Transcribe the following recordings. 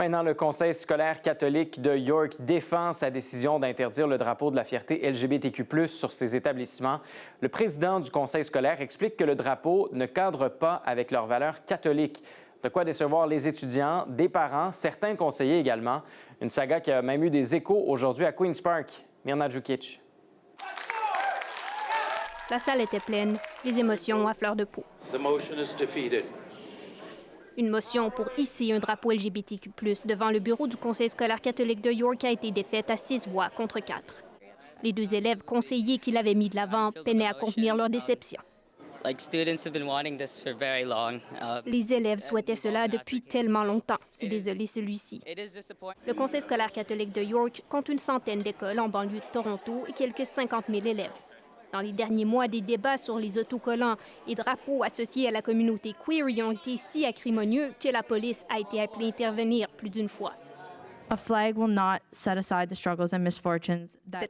Maintenant, le Conseil scolaire catholique de York défend sa décision d'interdire le drapeau de la fierté LGBTQ+ sur ses établissements. Le président du Conseil scolaire explique que le drapeau ne cadre pas avec leurs valeurs catholiques. De quoi décevoir les étudiants, des parents, certains conseillers également. Une saga qui a même eu des échos aujourd'hui à Queen's Park. Mirna Djukic. La salle était pleine, les émotions à fleur de peau. Une motion pour hisser un drapeau LGBTQ+ devant le bureau du Conseil scolaire catholique de York a été défaite à 6 voix contre 4. Les 2 élèves conseillers qui l'avaient mis de l'avant peinaient à contenir leur déception. Les élèves souhaitaient cela depuis tellement longtemps, s'est désolé celui-ci. Le Conseil scolaire catholique de York compte une centaine d'écoles en banlieue de Toronto et quelques 50 000 élèves. Dans les derniers mois, des débats sur les autocollants et drapeaux associés à la communauté queer y ont été si acrimonieux que la police a été appelée à intervenir plus d'une fois. Cette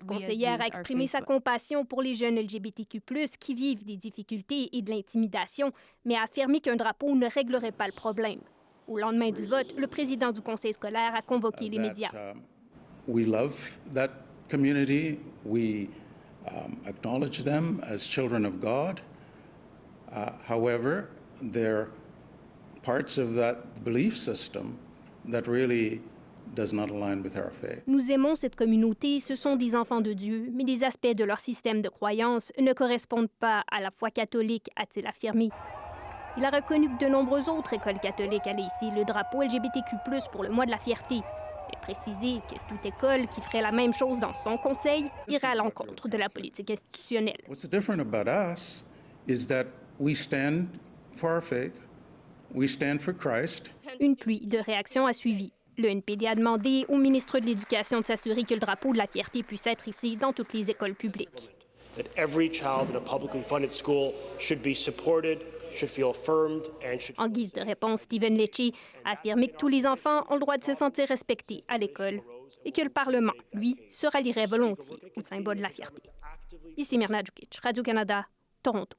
conseillère a exprimé sa compassion pour les jeunes LGBTQ+, qui vivent des difficultés et de l'intimidation, mais a affirmé qu'un drapeau ne réglerait pas le problème. Au lendemain du vote, le président du conseil scolaire a convoqué les médias. We love that community. We acknowledge them as children of God. However, there are parts of that belief system that really does not align with our faith. Nous aimons cette communauté, ce sont des enfants de Dieu, mais des aspects de leur système de croyance ne correspondent pas à la foi catholique, a-t-il affirmé. Il a reconnu que de nombreuses autres écoles catholiques allaient hisser le drapeau LGBTQ+ pour le mois de la fierté, et précisé que toute école qui ferait la même chose dans son conseil irait à l'encontre de la politique institutionnelle. What's different about us is that we stand for our faith, we stand for Christ. Une pluie de réactions a suivi. Le NPD a demandé au ministre de l'Éducation de s'assurer que le drapeau de la fierté puisse être hissé dans toutes les écoles publiques. That every child in a publicly funded school should be supported, should feel affirmed and should... En guise de réponse, Stephen Lecce a affirmé que tous les enfants ont le droit de se sentir respectés à l'école et que le Parlement, lui, se rallierait volontiers au symbole de la fierté. Ici Mirna Djukic, Radio-Canada, Toronto.